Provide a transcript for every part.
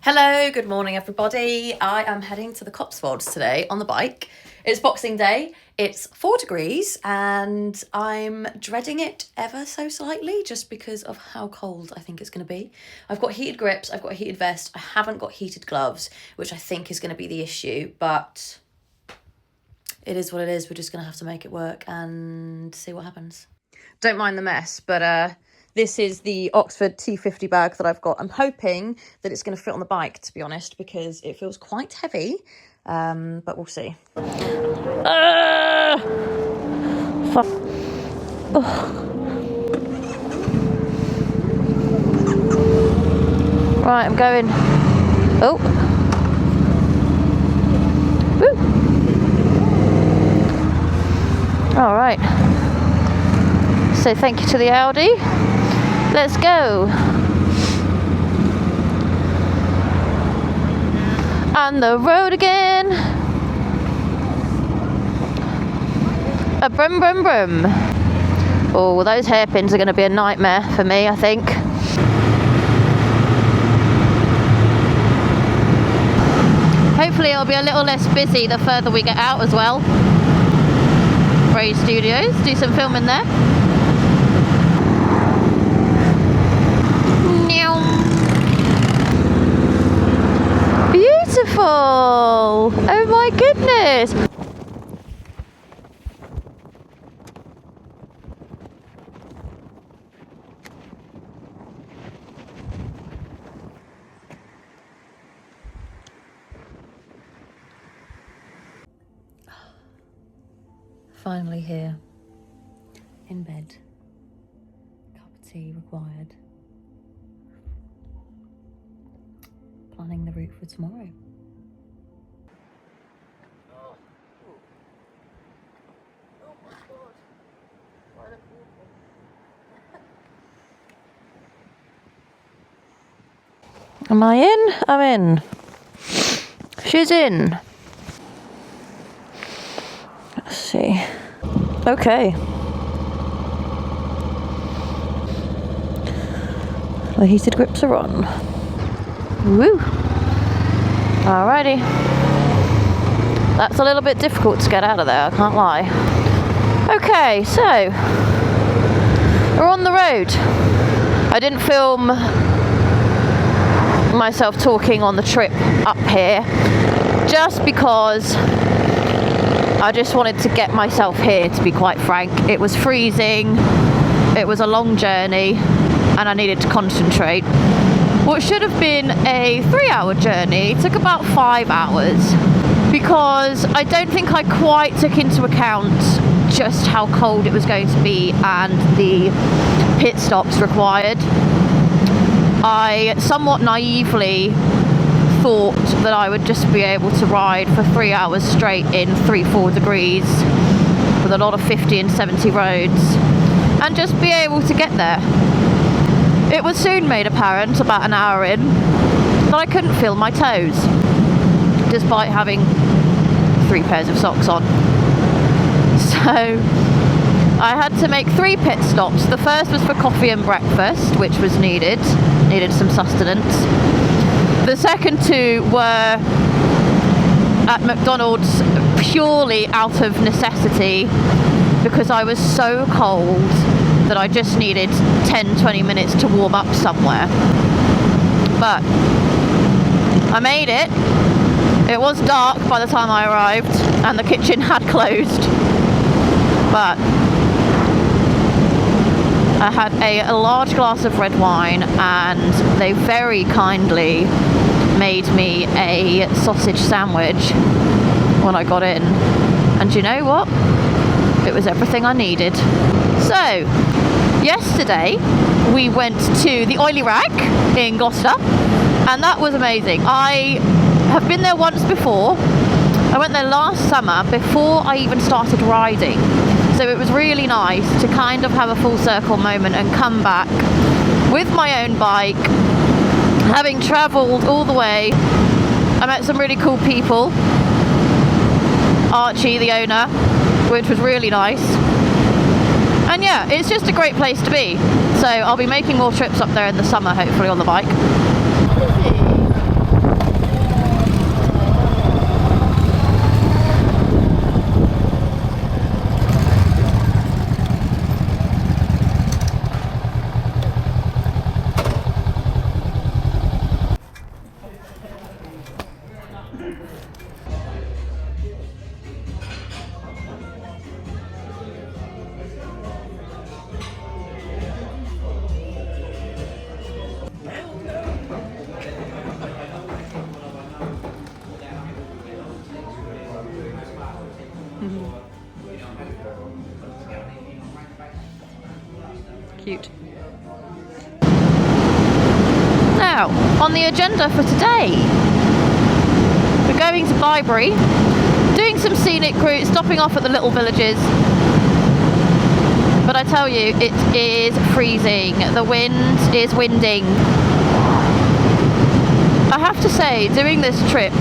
Hello, good morning everybody. I am heading to the Cotswolds today on the bike. It's Boxing Day, it's 4 degrees and I'm dreading it ever so slightly just because of how cold I think it's going to be. I've got heated grips, I've got a heated vest, I haven't got heated gloves, which I think is going to be the issue, but it is what it is. We're just going to have to make it work and see what happens. Don't mind the mess, but this is the Oxford T50 bag that I've got. I'm hoping that it's going to fit on the bike, to be honest, because it feels quite heavy, but we'll see. Fuck. Right, I'm going. Oh. Woo. All right. So thank you to the Audi. Let's go. On the road again. A brum brum brum. Oh, well, those hairpins are going to be a nightmare for me, I think. Hopefully it'll be a little less busy the further we get out as well. Ray Studios, do some filming there. Beautiful! Oh my goodness! Finally here. In bed. Cup of tea required. Planning the route for tomorrow. Oh my god. What a beautiful. Am I in? I'm in. She's in. Let's see. Okay. The heated grips are on. Woo! Alrighty. That's a little bit difficult to get out of there, I can't lie. Okay, so we're on the road. I didn't film myself talking on the trip up here just because I just wanted to get myself here, to be quite frank. It was freezing, it was a long journey, and I needed to concentrate. What should have been a 3-hour journey took about 5 hours because I don't think I quite took into account just how cold it was going to be and the pit stops required. I somewhat naively thought that I would just be able to ride for 3 hours straight in 3-4 degrees with a lot of 50 and 70 roads and just be able to get there. It was soon made apparent, about an hour in, that I couldn't feel my toes, despite having 3 pairs of socks on. So I had to make 3 pit stops. The first was for coffee and breakfast, which was needed some sustenance. The second 2 were at McDonald's purely out of necessity because I was so cold that I just needed 10-20 minutes to warm up somewhere. But I made it. It was dark by the time I arrived and the kitchen had closed. But I had a large glass of red wine and they very kindly made me a sausage sandwich when I got in. And you know what? It was everything I needed. So, yesterday we went to the Oily Rag in Gloucester and that was amazing. I have been there once before. I went there last summer before I even started riding. So it was really nice to kind of have a full circle moment and come back with my own bike, having travelled all the way. I met some really cool people. Archie, the owner, which was really nice. And yeah, it's just a great place to be. So I'll be making more trips up there in the summer, hopefully on the bike. Cute. Now, on the agenda for today, we're going to Bibury, doing some scenic routes, stopping off at the little villages. But I tell you, it is freezing. The wind is winding. I have to say, doing this trip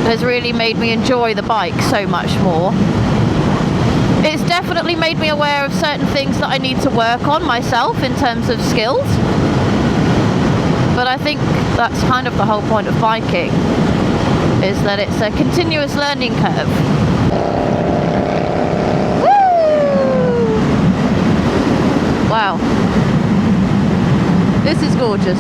has really made me enjoy the bike so much more. It's definitely made me aware of certain things that I need to work on myself in terms of skills. But I think that's kind of the whole point of biking, is that it's a continuous learning curve. Woo! Wow. This is gorgeous.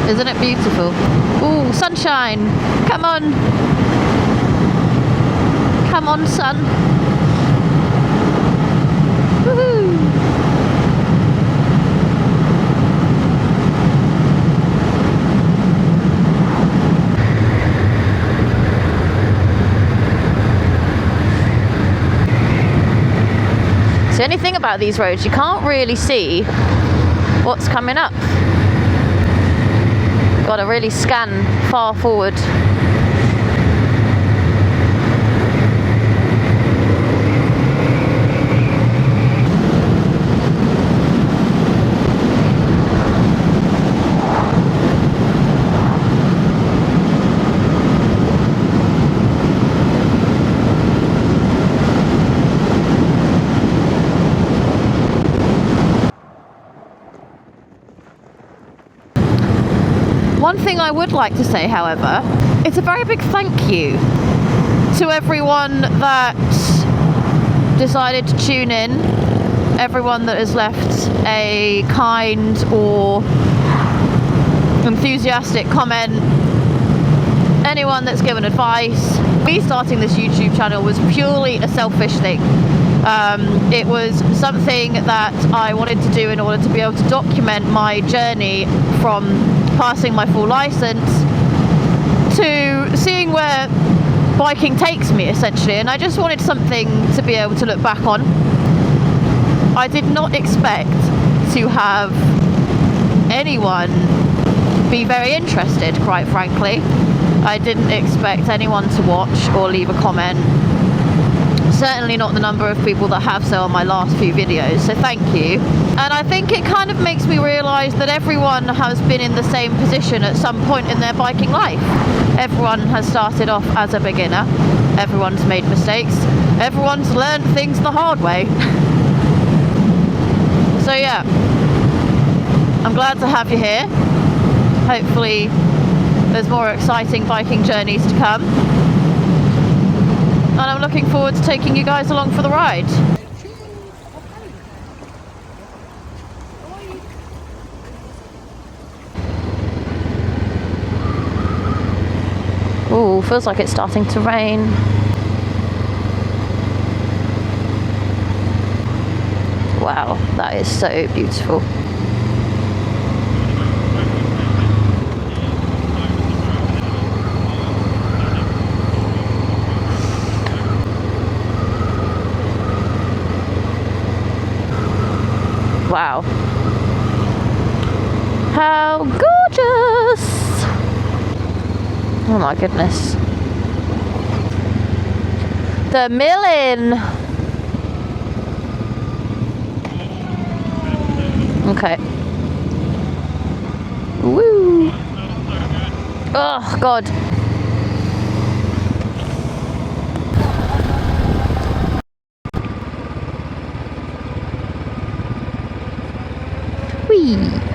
Isn't it beautiful? Ooh, sunshine! Come on! Come on, sun! Woohoo! So, anything about these roads, you can't really see what's coming up. Got to really scan far forward. One thing I would like to say, however, it's a very big thank you to everyone that decided to tune in, everyone that has left a kind or enthusiastic comment, anyone that's given advice. Me starting this YouTube channel was purely a selfish thing. It was something that I wanted to do in order to be able to document my journey from passing my full license to seeing where biking takes me, essentially, and I just wanted something to be able to look back on. I did not expect to have anyone be very interested, quite frankly. I didn't expect anyone to watch or leave a comment. Certainly not the number of people that have so on my last few videos, so thank you. And I think it kind of makes me realise that everyone has been in the same position at some point in their biking life. Everyone has started off as a beginner, everyone's made mistakes, everyone's learned things the hard way. So yeah, I'm glad to have you here. Hopefully there's more exciting biking journeys to come. And I'm looking forward to taking you guys along for the ride. Ooh, feels like it's starting to rain. Wow, that is so beautiful. Wow. How gorgeous! Oh my goodness. The Millin! Okay. Woo! Oh God. Whee!